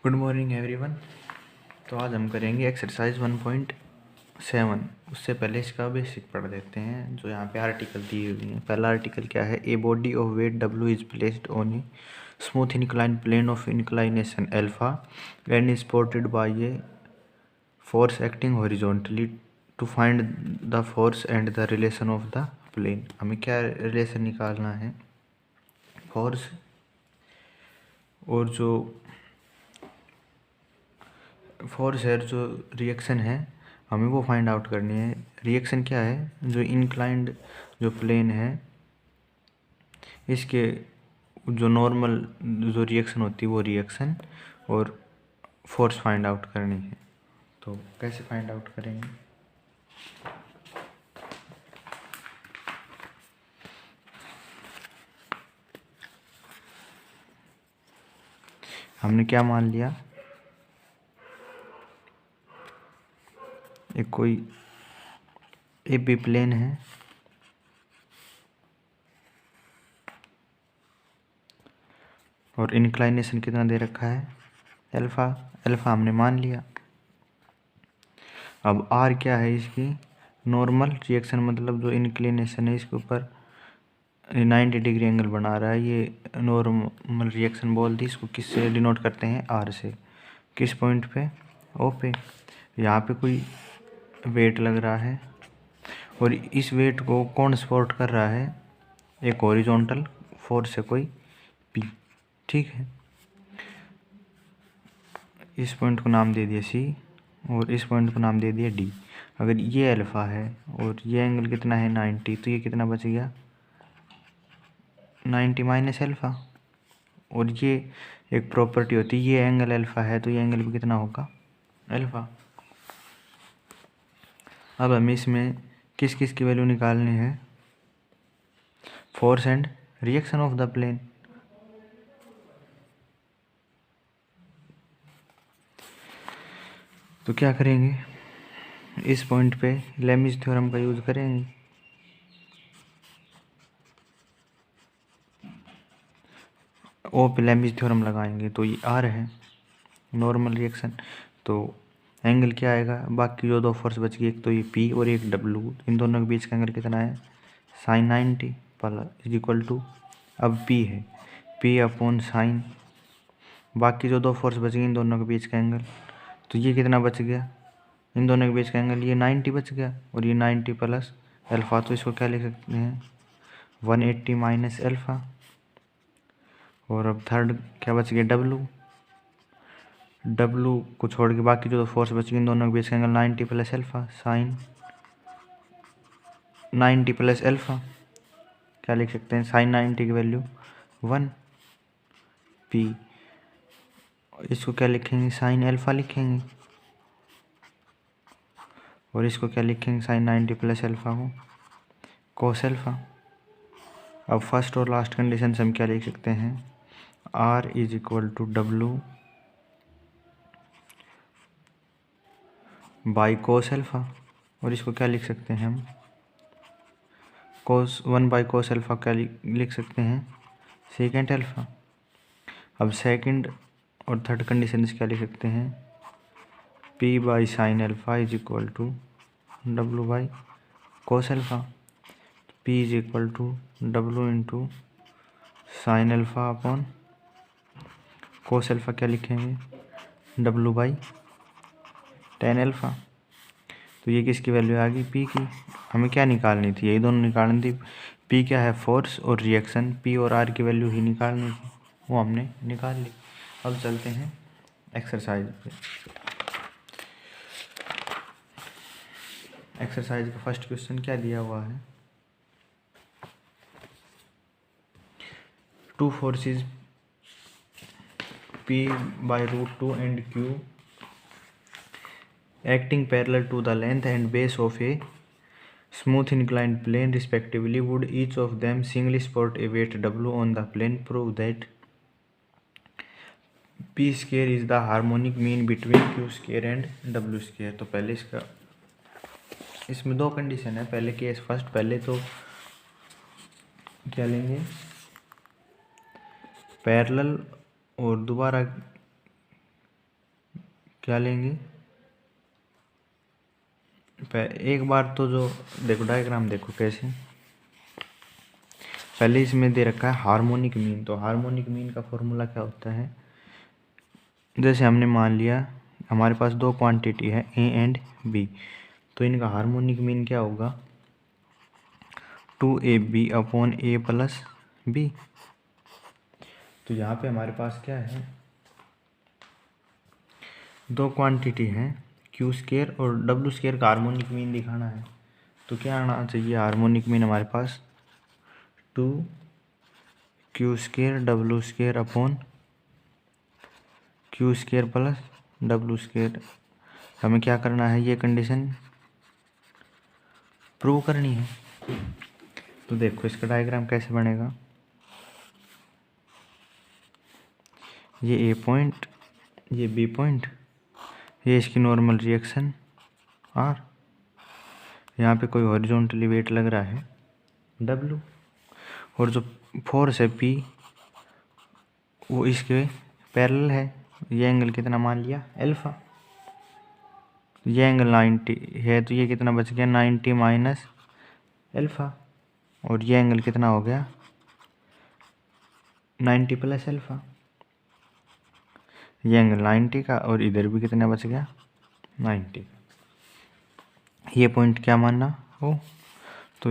Good morning everyone. तो आज हम करेंगे एक्सरसाइज 1.7। उससे पहले इसका बेसिक पढ़ लेते हैं। जो यहाँ पे आर्टिकल दी हुई है, पहला आर्टिकल क्या है? A body of weight W is placed on a smooth incline plane of inclination alpha and is supported by a force acting horizontally to find the force and the relation of the plane. हमें क्या relation निकालना है? Force और जो force है, जो reaction है, हमें वो फाइंड आउट करनी है। रिएक्शन क्या है? जो इंक्लाइंड जो प्लेन है, इसके जो नॉर्मल जो रिएक्शन होती है वो रिएक्शन, और फोर्स फाइंड आउट करनी है। तो कैसे फाइंड आउट करेंगे? हमने क्या मान लिया? एक कोई एपी प्लेन है और इंक्लाइनेशन कितना दे रखा है? अल्फा। अल्फा हमने मान लिया। अब आर क्या है? इसकी नॉर्मल रिएक्शन, मतलब जो इंक्लिनेशन है इसके ऊपर 90 डिग्री एंगल बना रहा है, ये नॉर्मल रिएक्शन बोल दी। इसको किससे डिनोट करते हैं? आर से। किस पॉइंट पे? ओ पे। यहाँ पे कोई वेट लग रहा है और इस वेट को कौन सपोर्ट कर रहा है? एक हॉरिजॉन्टल फोर्स है कोई पी। ठीक है, इस पॉइंट को नाम दे दिया सी और इस पॉइंट को नाम दे दिया डी। अगर ये अल्फा है और ये एंगल कितना है? 90, तो ये कितना बच गया? 90 माइनस अल्फा। और ये एक प्रॉपर्टी होती है, ये एंगल अल्फा है तो ये एंगल भी कितना होगा? अल्फा। अब हमें इसमें किस किस की वैल्यू निकालनी है? Force and reaction of the plane. तो क्या करेंगे? इस पॉइंट पे लेमिज थ्योरम का यूज करेंगे। ओ पे लेमिज थ्योरम लगाएंगे तो ये आर है नॉर्मल रिएक्शन। तो एंगल क्या आएगा? बाकी जो दो फोर्स बच गई, एक तो ये पी और एक डब्ल्यू, इन दोनों के बीच का एंगल कितना है? Sine 90 plus is equal to, अब पी है, पी अपॉन साइन, बाकी जो दो फोर्स बच गई इन दोनों के बीच का एंगल, तो ये कितना बच गया? इन दोनों के बीच का एंगल ये 90 बच गया, और ये 90 प्लस अल्फा, तो इसको क्या लिख सकते हैं? 180 माइनस अल्फा। और अब थर्ड क्या बच गया? डब्लू। डब्लू को छोड़ के बाकी जो फोर्स बच गई इन दोनों के बीच का angle 90 plus alpha, sine 90 plus alpha. क्या लिख सकते हैं? साइन 90 की वैल्यू 1 पी। इसको क्या लिखेंगे? साइन अल्फा लिखेंगे। और इसको क्या लिखेंगे? साइन 90 प्लस अल्फा को कोस अल्फा। अब फर्स्ट और लास्ट कंडीशन से हम क्या लिख सकते हैं? R is equal to W by cos alpha. और इसको क्या लिख सकते हैं हम? कोस 1 बाई कोस अल्फा क्या लिख सकते हैं? Second alpha. अब सेकंड और थर्ड कंडीशन से क्या लिख सकते हैं? P by sine alpha is equal to W by cos alpha. P is equal to W into sine alpha upon cos alpha क्या लिखेंगे? W by tan alpha. तो ये किसकी वैल्यू आ गई? पी की। हमें क्या निकालनी थी? यही दोनों निकालनी थी। पी क्या है? फोर्स और रिएक्शन। पी और आर की वैल्यू ही निकालनी थी, वो हमने निकाल ली। अब चलते हैं एक्सरसाइज पे। एक्सरसाइज का फर्स्ट क्वेश्चन क्या दिया हुआ है? Two forces P by root 2 and Q acting parallel to the length and base of a smooth inclined plane respectively would each of them singly support a weight W on the plane. Prove that P square is the harmonic mean between Q square and W square। तो पहले इसमें दो condition है। पहले case first, पहले तो क्या लेंगे? पैरेलल, और दोबारा क्या लेंगे, एक बार तो जो देखो डायग्राम देखो कैसे, पहले इसमें दे रखा है हार्मोनिक मीन। तो हार्मोनिक मीन का फॉर्मूला क्या होता है, जैसे हमने मान लिया हमारे पास दो क्वांटिटी है ए एंड बी, तो इनका हार्मोनिक मीन क्या होगा, 2ab अपॉन ए प्लस बी। तो यहाँ पे हमारे पास क्या है, दो क्वांटिटी है क्यू स्केयर और डब्ल्यू स्केयर का हार्मोनिक मीन दिखाना है। तो क्या आना चाहिए हार्मोनिक मीन हमारे पास, 2 Q square W square upon Q square plus W square. हमें क्या करना है, ये कंडीशन प्रूव करनी है। तो देखो इसका डायग्राम कैसे बनेगा, ये ए पॉइंट, ये बी पॉइंट, ये इसकी नॉर्मल रिएक्शन आर, यहाँ पे कोई हॉरिजॉन्टली वेट लग रहा है डब्ल्यू, और जो फोर्स है पी वो इसके पैरेलल है। ये एंगल कितना मान लिया अल्फा, ये एंगल 90 है, तो ये कितना बच गया 90 माइनस अल्फा, और ये एंगल कितना हो गया 90 प्लस अल्फा, ये एंगल 90 का, और इधर भी कितना बच गया 90। ये पॉइंट क्या मानना हो, तो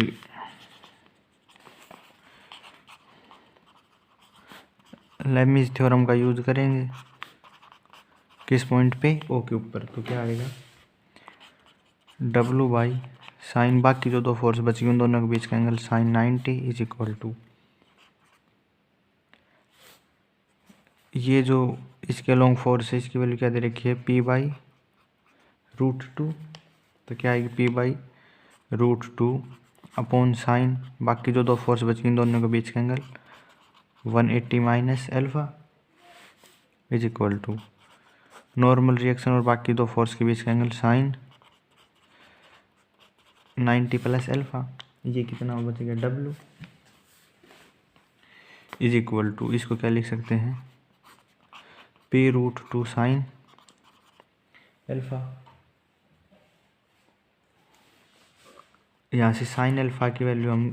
लेबनिज़ थ्योरम का यूज करेंगे किस पॉइंट पे, ओ के ऊपर। तो क्या आएगा डब्लू बाई साइन, बाकी जो दो फोर्स बची उन दोनों के बीच का angle sine 90 is equal to, ये जो इसके लॉन्ग फोर्स है इसकी वैल्यू क्या दे रखी है, पी बाई रूट टू। तो क्या आएगी P by root two upon sine, बाकी जो दो फोर्स बची इन दोनों के बीच का angle 180 minus alpha is equal to normal reaction और बाकी दो फोर्स के बीच का एंगल साइन 90 प्लस अल्फा, ये कितना बच गया डब्लू इज इक्वल टू, इसको क्या लिख सकते हैं P root two sine alpha. यहाँ से साइन अल्फा की वैल्यू हम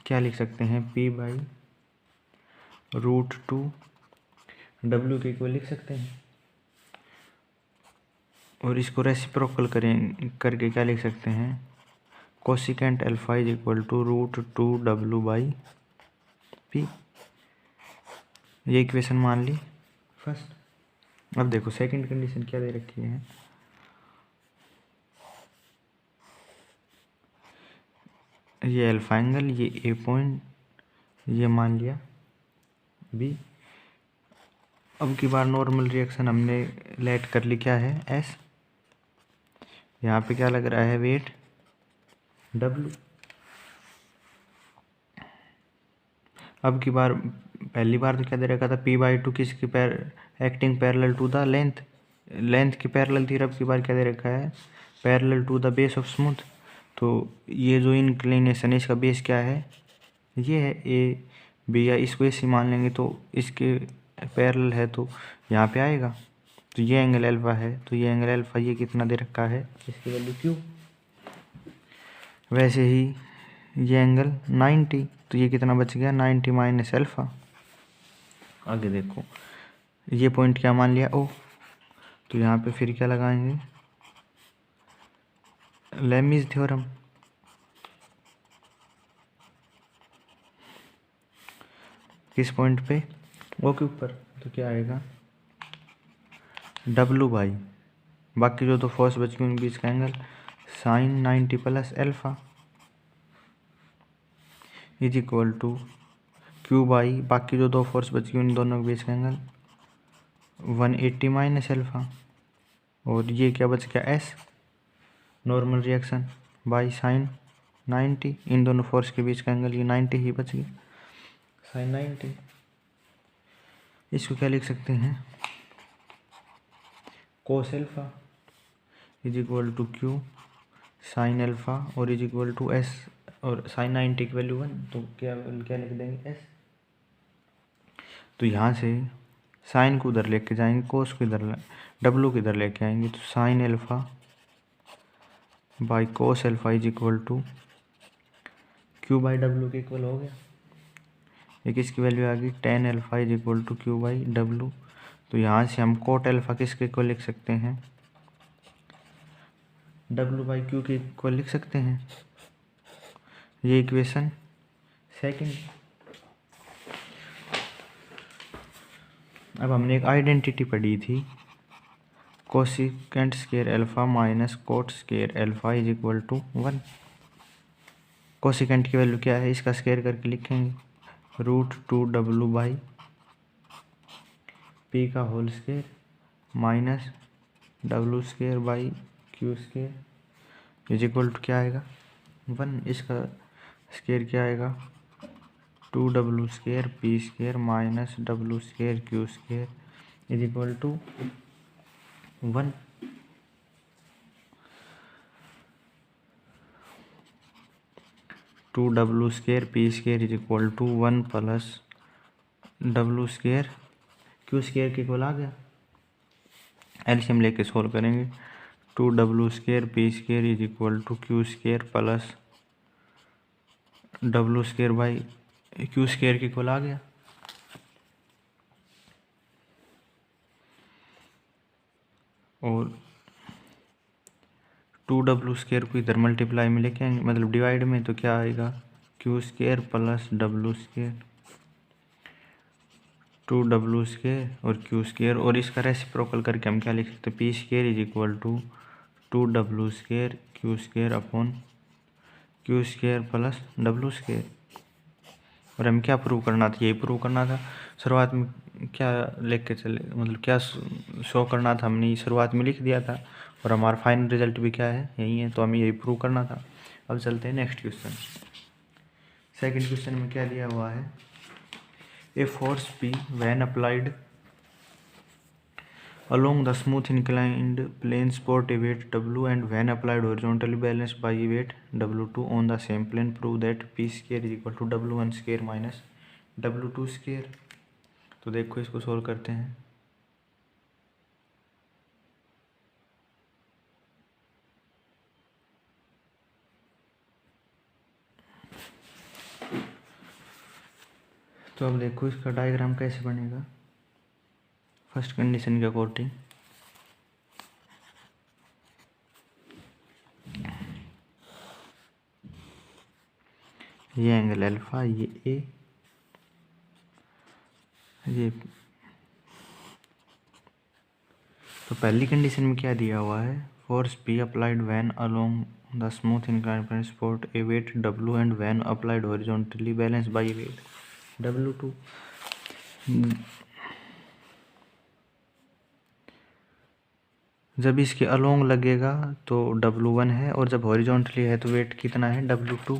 क्या लिख सकते हैं, P by root two W के इक्वल लिख सकते हैं, और इसको रेसिप्रोकल करके क्या लिख सकते हैं, cosecant alpha is equal to root two W by P. ये इक्वेशन मान ली फर्स्ट। अब देखो सेकंड कंडीशन क्या दे रखी है, ये अल्फा एंगल, ये ए पॉइंट, ये मान लिया बी। अब की बार नॉर्मल रिएक्शन हमने लेट कर ली क्या है एस, यहाँ पे क्या लग रहा है वेट डब्ल्यू। अब की बार पहली बार तो क्या दे रखा था पी बाई टू किसकी acting parallel to the length की पैरेलल थी। अब की बार क्या दे रखा है parallel to the base of smooth. तो ये जो इंक्लिनेशन है इसका बेस क्या है, ये है ए बी, या इसको ऐसे मान लेंगे तो इसके पैरेलल है तो यहाँ पे आएगा। तो ये एंगल अल्फा है, तो ये एंगल अल्फा ये कितना दे रखा है, इसकी वैल्यू क्यू। वैसे ही ये एंगल 90, तो ये कितना बच गया 90 माइनस अल्फा। आगे देखो ये पॉइंट क्या मान लिया ओ, तो यहाँ पे फिर क्या लगाएंगे लेबनिज़ थ्योरम। किस पॉइंट पे, ओ के ऊपर। तो क्या आएगा डब्लू बाई बाकी जो दो फोर्स बच गई उनके बीच का angle sine 90 plus alpha is equal to Q by बाकी जो दो फोर्स बच गई उन दोनों के बीच का एंगल 180 माइनस अल्फा, और ये क्या बच गया S normal reaction by sine 90, इन दोनों फोर्स के बीच का एंगल ये 90 ही बच गया साइन 90। इसको क्या लिख सकते हैं cos alpha is equal to Q sine alpha और इज इक्वल टू एस, और साइन 90 की वैल्यू 1, तो क्या क्या लिख देंगे एस। तो यहाँ से साइन को उधर लेके जाएंगे, कोस को इधर, डब्लू को इधर लेके आएंगे, तो sine alpha by cos alpha is equal to Q by W के इक्वल हो गया। एक इसकी वैल्यू आ गई tan alpha is equal to Q by W. तो यहाँ से हम कोट एल्फा किसके इक्वल लिख सकते हैं, डब्लू बाई क्यू के इक्वल लिख सकते हैं। ये इक्वेशन सेकंड। अब हमने एक आइडेंटिटी पढ़ी थी, cosecant square alpha minus cot square alpha is equal to 1। Cosecant की वैल्यू क्या है, इसका स्क्वायर करके लिखेंगे √2w बाई पी का whole square minus W square by Q square is equal to क्या आएगा 1। इसका स्क्वायर क्या आएगा 2w square P square minus W square Q square is equal to 1। Two W square P square is equal to 1 plus W square Q square के equal आ गया। LCM लेके solve करेंगे, 2w square P square is equal to Q square plus W square by Q square के equal आ गया। और 2w square को इधर मल्टीप्लाई में लेके आएंगे, मतलब डिवाइड में, तो क्या आएगा Q square plus W square 2w square और क्यू स्क्वायर, और इसका रेसिप्रोकल करके हम क्या लिख सकते हैं, P square is equal to 2w square Q square upon Q square plus W square. और हम क्या प्रूव करना था, यही प्रूव करना था। शुरुआत में क्या लिख के चले, मतलब क्या शो करना था, हमने शुरुआत में लिख दिया था, और हमारा फाइनल रिजल्ट भी क्या है, यही है। तो हमें यही प्रूव करना था। अब चलते हैं नेक्स्ट क्वेश्चन। सेकंड क्वेश्चन में क्या दिया हुआ है, a force P when applied along the smooth inclined plane support a weight W and when applied horizontally balanced by a weight W2 on the same plane, prove that P square is equal to W1 square minus W2 square। तो देखो इसको solve करते हैं। तो अब देखो इसका diagram कैसे बनेगा। फर्स्ट कंडीशन के अकॉर्डिंग ये एंगल अल्फा, ये ए, ये। तो पहली कंडीशन में क्या दिया हुआ है, force P applied when along the smooth inclined plane support a weight W and when applied horizontally balance by a weight W2। जब इसके अलोंग लगेगा तो W1 है, और जब हॉरिजॉन्टली है तो वेट कितना है W2।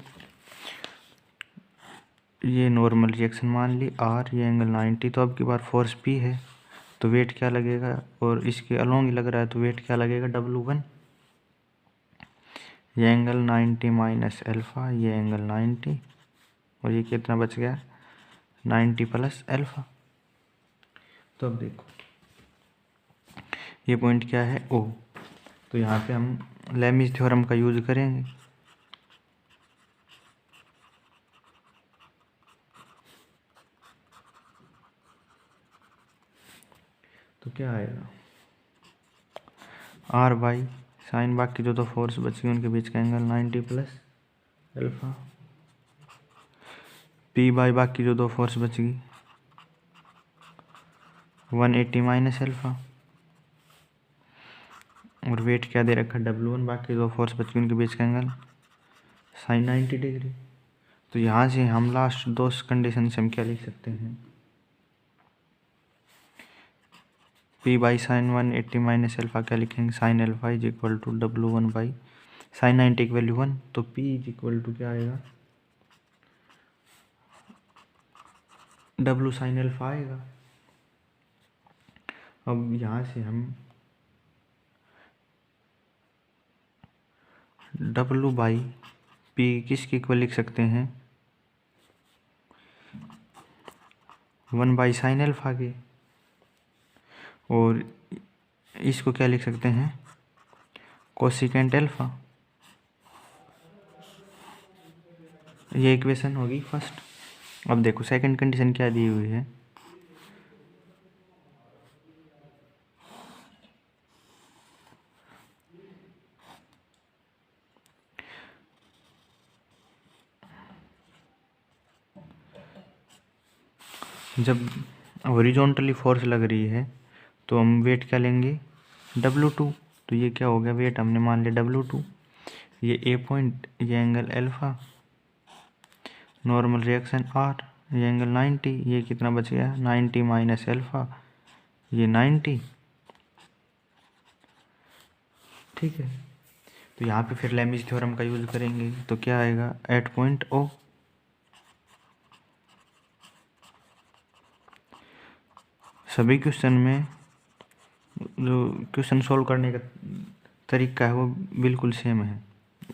ये नॉर्मल रिएक्शन मान ली R, ये एंगल 90। तो अब की बार फोर्स P है तो वेट क्या लगेगा, और इसके अलोंग ही लग रहा है तो वेट क्या लगेगा W1। ये एंगल 90 माइनस अल्फ़ा, ये एंगल 90, और ये कितना बच गया 90 प्लस अल्फ़ा। तो अब देखो ये पॉइंट क्या है O। तो यहाँ पे हम लेमीज थ्योरम का यूज करेंगे। तो क्या आएगा R बाई साइन, बाकी जो दो फोर्स बच गई उनके बीच का angle 90 plus alpha, P by बाकी जो दो फोर्स बच गई 180 माइनस अल्फ़ा, और वेट क्या दे रखा W1, बाकी दो फोर्स बच गई उनके बीच का एंगल साइन 90 डिग्री। तो यहाँ से हम लास्ट दो कंडीशन से हम क्या लिख सकते हैं, P by sine 180 minus alpha क्या लिखेंगे, sine alpha is equal to W1 by sine 90 की वैल्यू 1। तो P इज इक्वल टू क्या आएगा W साइन अल्फ़ा आएगा। अब यहाँ से हम W बाई P किसके इक्वल लिख सकते हैं, 1 बाई साइन अल्फ़ा के। और इसको क्या लिख सकते हैं, कोसिकेंट अल्फा। ये इक्वेशन होगी फर्स्ट। अब देखो सेकंड कंडीशन क्या दी हुई है, जब हॉरिजॉन्टली फोर्स लग रही है तो हम वेट क्या लेंगे, W2। तो ये क्या हो गया, वेट हमने मान लिया W2, ये ए पॉइंट, ये angle alpha, normal reaction R, ये एंगल 90, ये कितना बच गया 90 माइनस अल्फा, ये 90। ठीक है, तो यहाँ पे फिर लेमिज थ्योरम का यूज़ करेंगे तो क्या आएगा, एट पॉइंट O। सभी क्वेश्चन में जो क्वेश्चन सॉल्व करने का तरीका है वो बिल्कुल सेम है।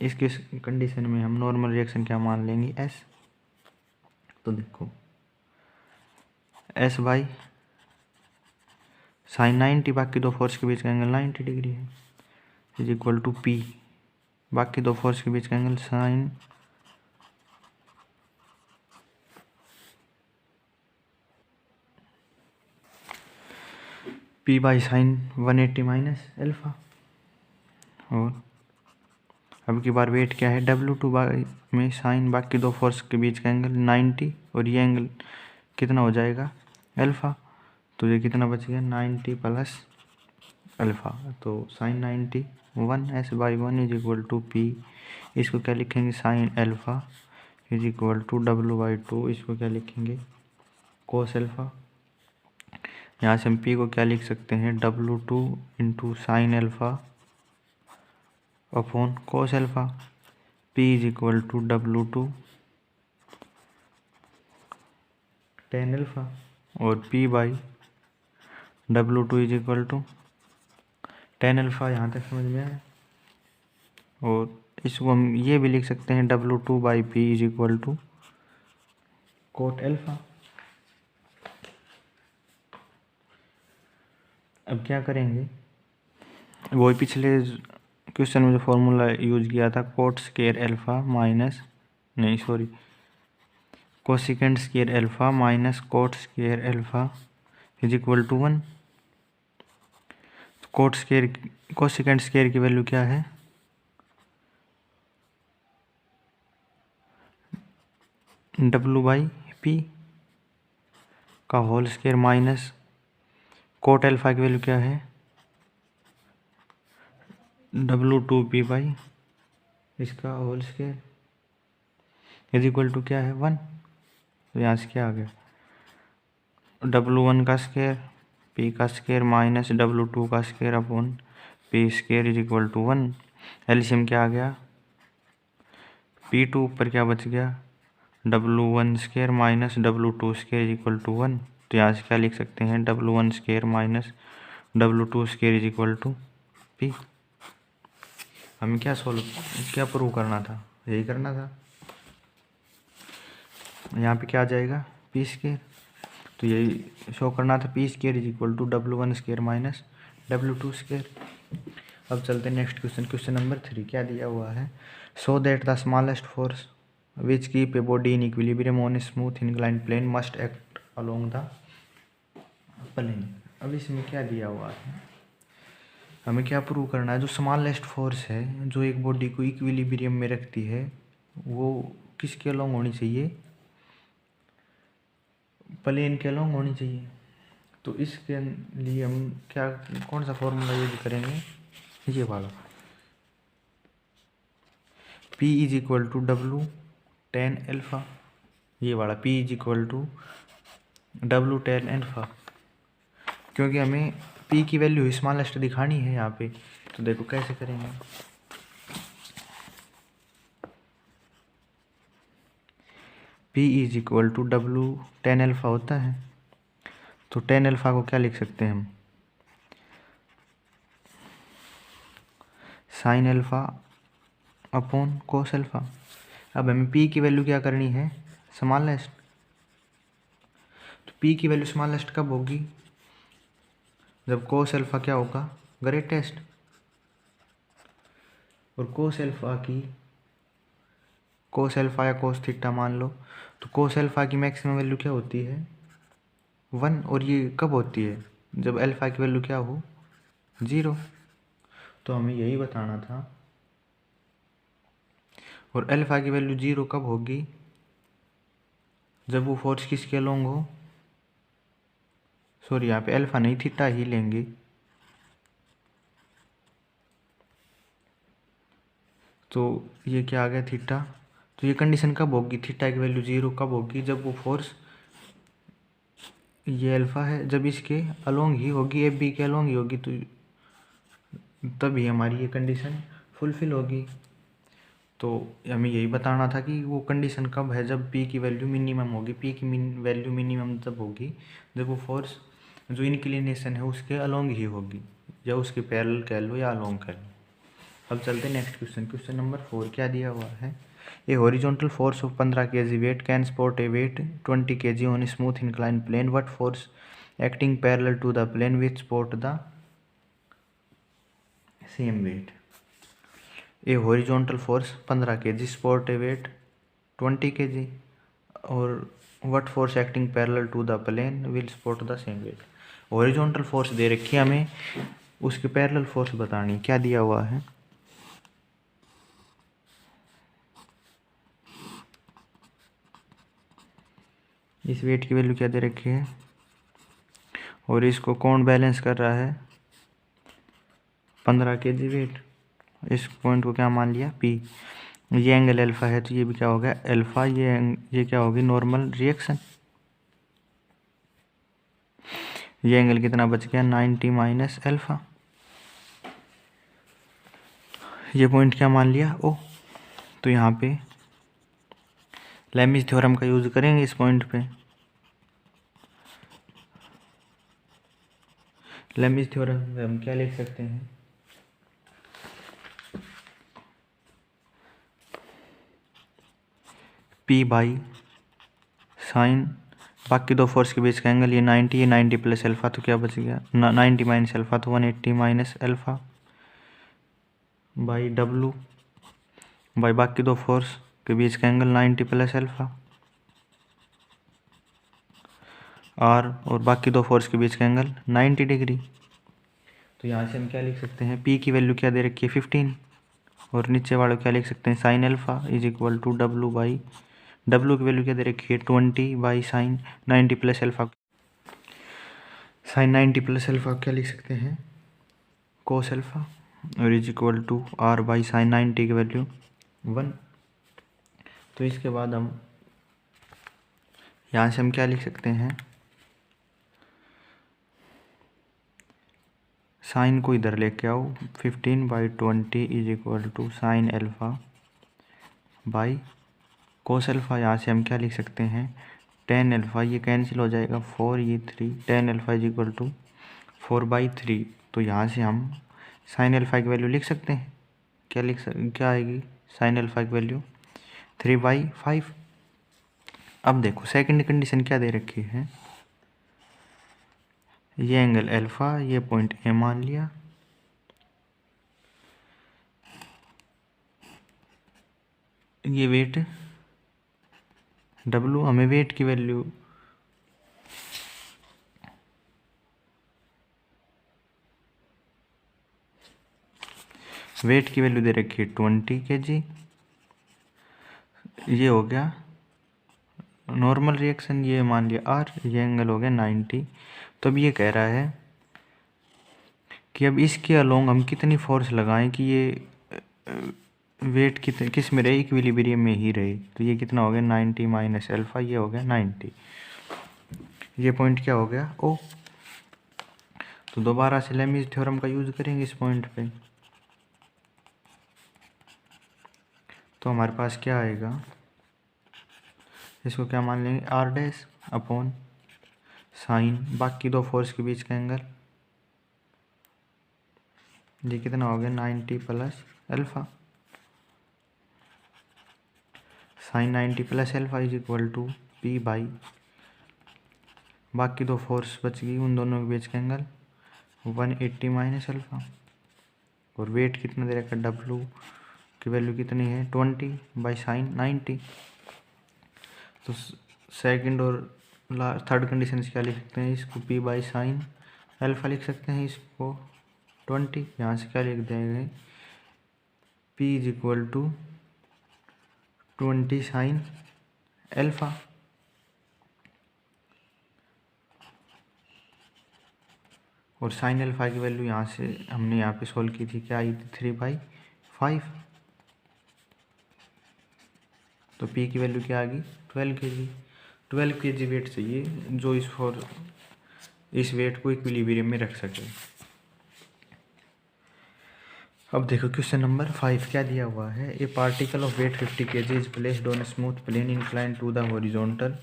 इसके कंडीशन में हम नॉर्मल रिएक्शन क्या मान लेंगे, S। तो देखो S बाई साइन 90, बाकी दो फोर्स के बीच का एंगल 90 डिग्री है, इज इक्वल टू P, बाकी दो फोर्स के बीच का angle sign P by sine 180 minus alpha. और अब की बार वेट क्या है, W2 बाई में साइन बाकी दो फोर्स के बीच का एंगल 90, और ये एंगल कितना हो जाएगा, अल्फा। तो ये कितना बच गया, 90 प्लस अल्फा, तो sine 90 1 S by 1 is equal to P। इसको क्या लिखेंगे, sine alpha is equal to W/2, इसको क्या लिखेंगे, कोस अल्फा। यहाँ से हम P को क्या लिख सकते हैं, W2 into sine alpha upon cos alpha. P is equal to W2 tan alpha, और P by W2 is equal to tan alpha. यहाँ तक समझ में आया। और इसको हम ये भी लिख सकते हैं, W2 by P is equal to cot alpha. अब क्या करेंगे, वही पिछले क्वेश्चन में जो फॉर्मूला यूज किया था, कोट स्क्वायर अल्फा माइनस, नहीं sorry, cosecant square alpha minus cot square alpha is equal to 1। Cot square, cosecant square की वैल्यू क्या है, W/P का whole square minus cot alpha की वैल्यू क्या है, W2P बाई इसका whole square is equal to क्या है 1। तो यहाँ से क्या आ गया, W1 का स्क्वायर P का स्क्वायर माइनस W2 का square upon P square is equal to 1। LCM क्या आ गया, P2 ऊपर क्या बच गया, W1 square minus W2 square is equal to 1। तो यहाँ से क्या लिख सकते हैं, W1 square minus W2 square is equal to P। हमें क्या प्रूव करना था, यही करना था। यहाँ पे क्या आ जाएगा, P स्क्वायर। तो यही शो करना था, P square is equal to W1 square minus W2 square. अब चलते हैं नेक्स्ट क्वेश्चन, क्वेश्चन नंबर 3। क्या दिया हुआ है, so that the smallest force which keep a body in equilibrium on a smooth inclined plane must act along the plane. अब इसमें क्या दिया हुआ है, हमें क्या प्रूव करना है, जो स्मॉलेस्ट फोर्स है जो एक बॉडी को इक्विलिब्रियम में रखती है वो किसके अलोंग होनी चाहिए, प्लेन के अलोंग होनी चाहिए। तो इसके लिए हम क्या, कौन सा फॉर्मूला यूज करेंगे, ये वाला, P is equal to W tan alpha, ये वाला P is equal to W tan alpha, क्योंकि हमें P की वैल्यू स्मॉलेस्ट दिखानी है यहाँ पे। तो देखो कैसे करेंगे, P is equal to W tan alpha होता है, तो टेन अल्फा को क्या लिख सकते हैं हम, sign alpha upon cos alpha. अब हमें P की वैल्यू क्या करनी है, स्मॉलेस्ट। तो P की वैल्यू स्मॉलेस्ट कब होगी, जब कोस अल्फ़ा क्या होगा, ग्रेटेस्ट, और कोस अल्फ़ा या कोस थीटा मान लो, तो कोस अल्फ़ा की मैक्सिमम वैल्यू क्या होती है, 1, और ये कब होती है, जब अल्फ़ा की वैल्यू क्या हो, 0। तो हमें यही बताना था। और अल्फ़ा की वैल्यू 0 कब होगी, जब वो फोर्स किसके अलोंग हो, सॉरी यहाँ पे अल्फ़ा नहीं थीटा ही लेंगे, तो ये क्या आ गया, थीटा। तो ये कंडीशन कब होगी, थीटा की वैल्यू 0 कब होगी, जब वो फोर्स, ये अल्फ़ा है, जब इसके अलोंग ही होगी, एफ बी के अलोंग ही होगी, तो तभी हमारी ये कंडीशन फुलफिल होगी। तो हमें यही बताना था कि वो कंडीशन कब है, जब पी की वैल्यू मिनिमम होगी। पी की वैल्यू मिनिमम तब होगी जब वो फोर्स जो इंक्लिनेशन है उसके अलोंग ही होगी, या उसके पैरेलल कह लो या अलोंग कह लो। अब चलते हैं नेक्स्ट क्वेश्चन। क्वेश्चन नंबर 4 क्या दिया हुआ है, a horizontal force of 15 kg weight can support a weight 20 kg on smooth incline plane, what force acting parallel to the plane which support the same weight. A horizontal force 15 kg support a weight 20 kg, और what force acting parallel to the plane will support the same weight. Horizontal force दे रखी है हमें, उसके parallel force बतानी, क्या दिया हुआ है, इस वेट की वैल्यू क्या दे रखी है, और इसको कौन बैलेंस कर रहा है, 15 kg वेट। इस पॉइंट को क्या मान लिया, पी। ये एंगल अल्फ़ा है, तो ये भी क्या हो गया अल्फ़ा, ये क्या होगी, नॉर्मल रिएक्शन। ये एंगल कितना बच गया, 90 माइनस अल्फ़ा। ये पॉइंट क्या मान लिया, ओ। तो यहाँ पे लेमिज थ्योरम का यूज़ करेंगे इस पॉइंट पे। लेमिज थ्योरम में हम क्या लिख सकते हैं, पी बाई साइन, बाकी दो फोर्स के बीच का एंगल ये 90, ये 90 प्लस अल्फ़ा, तो क्या बच गया 90 माइनस अल्फ़ा, तो 180 minus alpha by W, by बाकी दो फोर्स के बीच का एंगल 90 प्लस अल्फ़ा आर, और बाकी दो फोर्स के बीच का एंगल 90 डिग्री। तो यहाँ से हम क्या लिख सकते हैं, पी की वैल्यू क्या दे रखी है 15, और नीचे वाले क्या लिख सकते हैं, sine alpha is equal to W by, W की वैल्यू क्या दे रखी है 20 by sine 90 plus alpha, sine 90 plus alpha क्या लिख सकते हैं, कोस अल्फ़ा, और is equal to R by sine 90 की वैल्यू 1। तो इसके बाद हम यहाँ से हम क्या लिख सकते हैं, साइन को इधर लेके आओ, 15 by 20 is equal to sine alpha by cos alpha. यहाँ से हम क्या लिख सकते हैं, टेन अल्फ़ा, ये कैंसिल हो जाएगा 4, ये 3, tan alpha is equal to 4/3। तो यहाँ से हम साइन अल्फ़ा की वैल्यू लिख सकते हैं, क्या आएगी साइन अल्फ़ा की वैल्यू 3/5। अब देखो सेकंड कंडीशन क्या दे रखी है, ये एंगल अल्फ़ा, ये पॉइंट ए मान लिया, ये वेट डब्लू, हमें वेट की वैल्यू दे रखी है 20 kg। ये हो गया नॉर्मल रिएक्शन, ये मान लिया आर, ये एंगल हो गया 90। तो अब ये कह रहा है कि अब इसके अलोंग हम कितनी फोर्स लगाएं कि ये वेट किस में रहे, इक्विलिब्रियम में ही रहे। तो ये कितना हो गया 90 माइनस अल्फ़ा, ये हो गया 90, ये पॉइंट क्या हो गया ओ। तो दोबारा से लेमिज थ्योरम का यूज़ करेंगे इस पॉइंट पे, तो हमारे पास क्या आएगा, इसको क्या मान लेंगे, आर डैश अपॉन साइन बाकी दो फोर्स के बीच का एंगल, ये कितना हो गया 90 plus alpha, sine 90 plus alpha is equal to P by बाकी दो फोर्स बच गई, उन दोनों के बीच का एंगल 180 माइनस अल्फ़ा। और वेट कितना दे रखा है, डब्लू की वैल्यू कितनी है 20 बाई साइन 90। तो सेकंड और थर्ड कंडीशन से क्या लिख सकते हैं, इसको पी बाई साइन अल्फ़ा लिख सकते हैं, इसको 20। यहाँ से क्या लिख देंगे, P is equal to 20 sine alpha. और साइन अल्फ़ा की वैल्यू यहाँ से हमने यहाँ पे सोल्व की थी, क्या आई थी 3/5। तो पी की वैल्यू क्या आ गई 12 kg। 12 kg वेट चाहिए जो इस वेट को इक्विलिब्रियम में रख सके। अब देखो क्वेश्चन नंबर 5 क्या दिया हुआ है, a particle of weight 50 kg is placed on smooth plane incline to the horizontal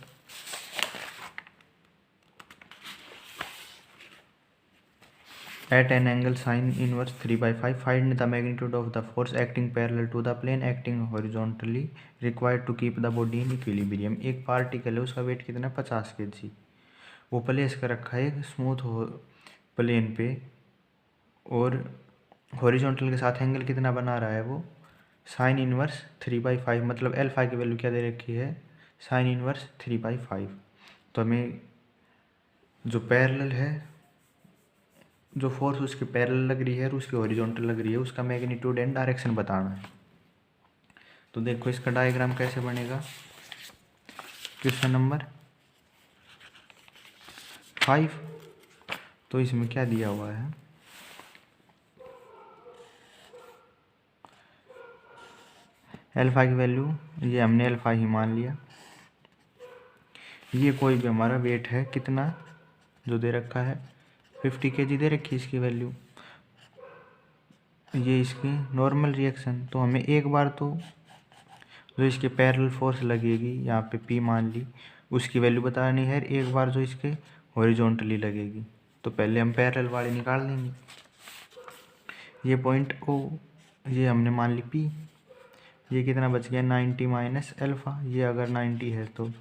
at an angle sin inverse 3/5. Find the magnitude of the force acting parallel to the plane acting horizontally required to keep the body in equilibrium. एक particle है, उसका wait कितना 50 kg, वो place कर रखा है एक smooth plane पे और हॉरिजॉन्टल के साथ एंगल कितना बना रहा है वो साइन इनवर्स 3/5। मतलब अल्फा की वैल्यू क्या दे रखी है साइन इनवर्स 3/5। तो हमें जो पैरेलल है, जो फोर्स उसके पैरेलल लग रही है और उसकी हॉरिजॉन्टल लग रही है, उसका मैग्नीट्यूड एंड डायरेक्शन बताना है। तो देखो इसका डायग्राम कैसे बनेगा, क्वेश्चन नंबर 5। तो इसमें क्या दिया हुआ है, अल्फा की वैल्यू ये हमने अल्फा ही मान लिया। ये कोई भी हमारा वेट है कितना जो दे रखा है 50 kg दे रखी इसकी वैल्यू, ये इसकी नॉर्मल रिएक्शन। तो हमें एक बार तो जो इसके पैरेलल फोर्स लगेगी यहाँ पे पी मान ली, उसकी वैल्यू बतानी है। एक बार जो इसके हॉरिजॉन्टली लगेगी, तो पहले हम पैरेलल वाले निकाल देंगे। ये पॉइंट ओ ये हमने मान ली पी, ये कितना बच गया 90 माइनस अल्फ़ा। ये अगर 90 है तो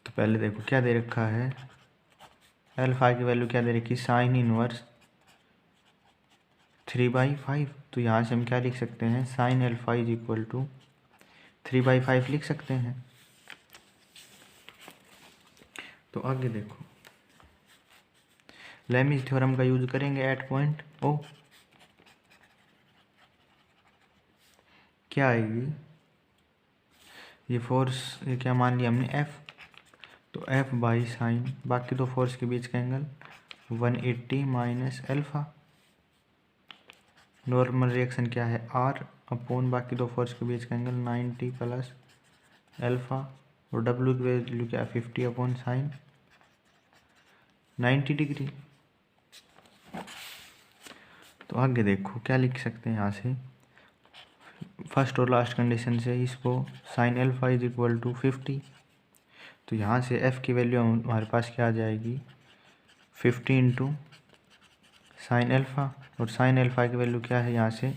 पहले देखो क्या दे रखा है, अल्फ़ा की वैल्यू क्या दे रखी साइन इनवर्स 3/5। तो यहाँ से हम क्या लिख सकते हैं sine alpha is equal to 3/5 लिख सकते हैं। तो आगे देखो लेमिज थ्योरम का यूज करेंगे एट पॉइंट ओ। क्या आएगी, ये फोर्स ये क्या मान लिया हमने एफ, तो एफ बाई साइन बाकी दो फोर्स के बीच का angle 180 minus alpha. Normal reaction क्या है आर अपॉन बाकी दो फोर्स के बीच का एंगल 90 प्लस अल्फ़ा। और डब्ल्यू की वैल्यू क्या 50 अपॉन साइन 90 डिग्री। तो आगे देखो क्या लिख सकते हैं यहाँ से, फर्स्ट और लास्ट कंडीशन से इसको sine alpha is equal to 50। तो यहाँ से एफ़ की वैल्यू हमारे पास क्या आ जाएगी 50 इंटू साइन अल्फ़ा। और साइन अल्फ़ा की वैल्यू क्या है यहाँ से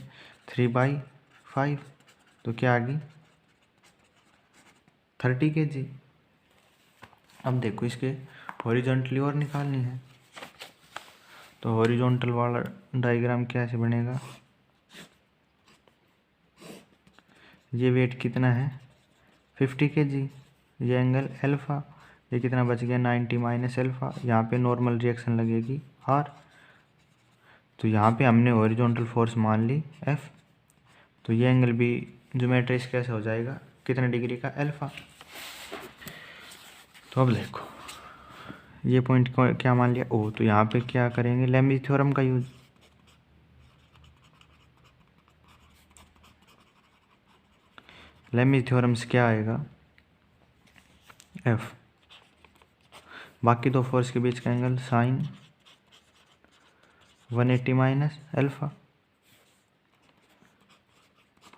3/5। तो क्या आ गई 30 kg। अब देखो इसके हॉरिजॉन्टली और निकालनी है, तो हॉरिजॉन्टल वाला डायग्राम कैसे बनेगा, ये वेट कितना है 50 kg, ये एंगल अल्फ़ा, ये कितना बच गया 90 माइनस अल्फ़ा। यहाँ पे नॉर्मल रिएक्शन लगेगी आर, तो यहाँ पे हमने हॉरिजॉन्टल फोर्स मान ली एफ। तो ये एंगल भी ज्योमेट्री कैसे हो जाएगा कितने डिग्री का अल्फ़ा। तो अब देखो ये पॉइंट को क्या मान लिया ओ, तो यहाँ पे क्या करेंगे लेमिज थ्योरम का यूज। लेमिज थ्योरम से क्या आएगा एफ बाकी दो फोर्स के बीच का angle sine 180 minus alpha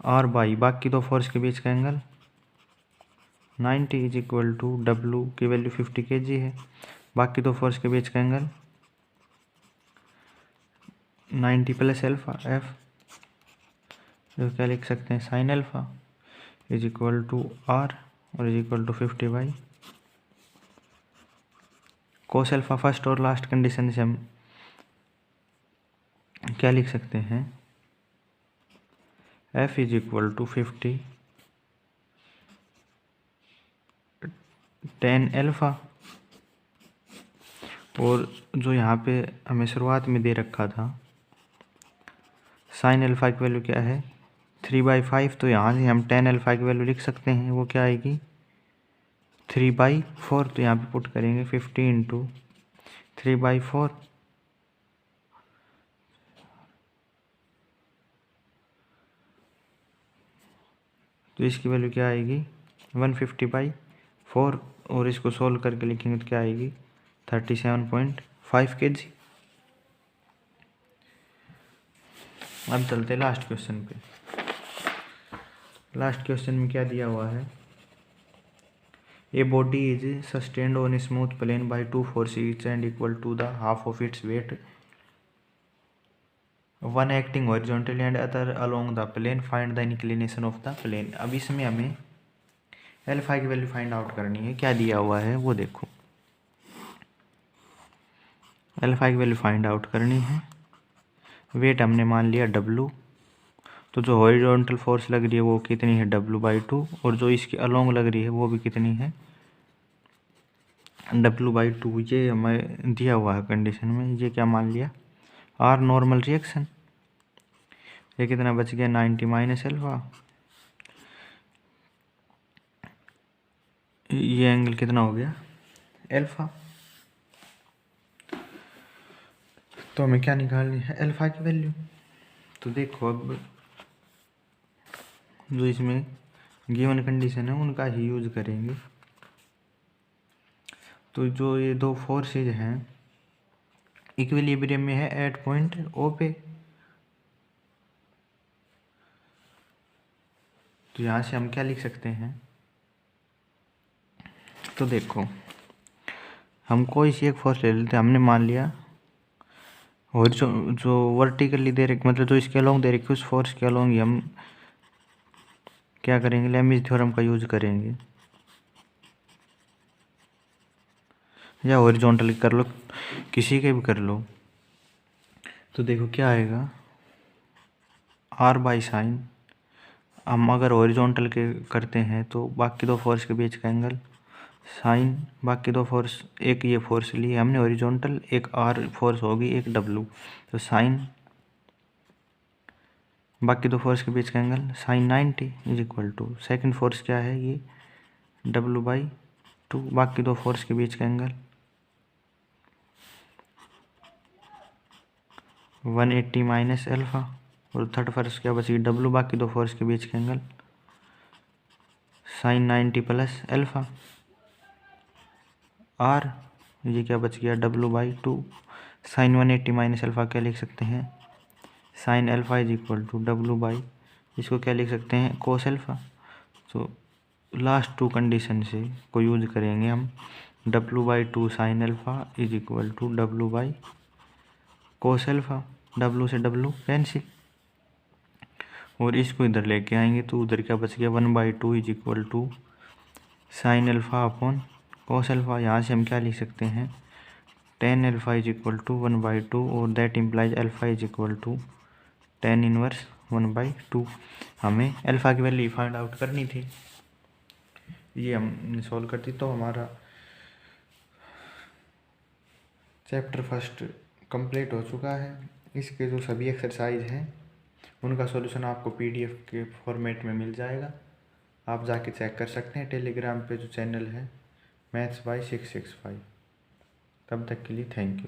R by बाकी दो फोर्स के बीच का angle 90 is equal to W की वैल्यू 50 kg है, बाकी दो फोर्स के बीच का एंगल 90 प्लस अल्फ़ा एफ। तो क्या लिख सकते हैं sine alpha is equal to R और is equal to 50/5। Cos alpha first और लास्ट कंडीशन से हम क्या लिख सकते हैं, f is equal to 50 tan alpha, और जो यहाँ पे हमें शुरुआत में दे रखा था साइन अल्फा की वैल्यू क्या है 3/5, तो यहाँ से हम tan अल्फा की वैल्यू लिख सकते हैं, वो क्या आएगी 3/4। तो यहाँ पे पुट करेंगे 50 इंटू 3/4, तो इसकी वैल्यू क्या आएगी 150/4, और इसको सोल्व करके लिखेंगे तो क्या आएगी 37.5 kg। अब चलते हैं लास्ट क्वेश्चन पे। लास्ट क्वेश्चन में क्या दिया हुआ है, a body is sustained on a smooth plane by 2 force each and equal to the half of its weight, one acting horizontally and other along the plane, find the inclination of the plane. अब इसमें हमें alpha की value find out करनी है। क्या दिया हुआ है वो देखो, अल्फा की वैल्यू फाइंड आउट करनी है। वेट हमने मान लिया W, तो जो हॉरिजॉन्टल फोर्स लग रही है वो कितनी है W/2, और जो इसकी अलोंग लग रही है वो भी कितनी है W/2। ये हमें दिया हुआ है कंडीशन में। ये क्या मान लिया R नॉर्मल रिएक्शन। ये कितना बच गया 90 माइनस अल्फा, ये एंगल कितना हो गया अल्फा। तो हमें क्या निकालनी है अल्फा की वैल्यू। तो देखो अब जो इसमें गिवन कंडीशन है उनका ही यूज करेंगे। तो जो ये दो फोर्सेज हैं इक्विलिब्रियम में है एट पॉइंट O पे, तो यहाँ से हम क्या लिख सकते हैं, तो देखो हम कोई सी एक फोर्स ले लेते हैं। हमने मान लिया और जो वर्टिकली दे रखी, मतलब जो इसके अलोंग दे रखी उस फोर्स के अलोंग ही हम क्या करेंगे लेमिज थ्योरम का यूज करेंगे, या हॉरिजॉन्टल कर लो किसी के भी कर लो। तो देखो क्या आएगा R/sin, हम अगर हॉरिजॉन्टल के करते हैं तो बाकी दो फोर्स के बीच का एंगल साइन, बाकी दो फोर्स, एक ये फोर्स ली हमने हॉरिजॉन्टल, एक R फोर्स होगी, एक W, तो साइन बाकी दो फोर्स के बीच का angle sine 90 is equal to second force क्या है ये W/2, बाकी दो फोर्स के बीच का एंगल 180 माइनस अल्फा, और थर्ड फोर्स क्या बचेगी W, बाकी दो फोर्स के बीच का angle sine 90 plus alpha R, ये क्या बच गया W/2। साइन 180 माइनस अल्फा क्या लिख सकते हैं sine alpha is equal to W/, इसको क्या लिख सकते हैं कोस अल्फा। तो लास्ट टू कंडीशन से को यूज करेंगे हम, W/2 sine alpha is equal to W/ cos alpha, W से W कैंसिल, और इसको इधर लेके आएंगे तो उधर क्या बच गया 1/2 is equal to sine alpha upon cos alpha. यहाँ से हम क्या लिख सकते हैं tan alpha is equal to 1/2, और that implies alpha is equal to tan inverse 1/2। हमें अल्फा की वैल्यू फाइंड आउट करनी थी, ये हम सॉल्व करती तो हमारा चैप्टर फर्स्ट कंप्लीट हो चुका है। इसके जो सभी एक्सरसाइज हैं उनका सॉल्यूशन आपको PDF के फॉर्मेट में मिल जाएगा, आप जाके चेक कर सकते हैं। टेलीग्राम पे जो चैनल है मैथ्स बाय 665। तब तक के लिए थैंक यू।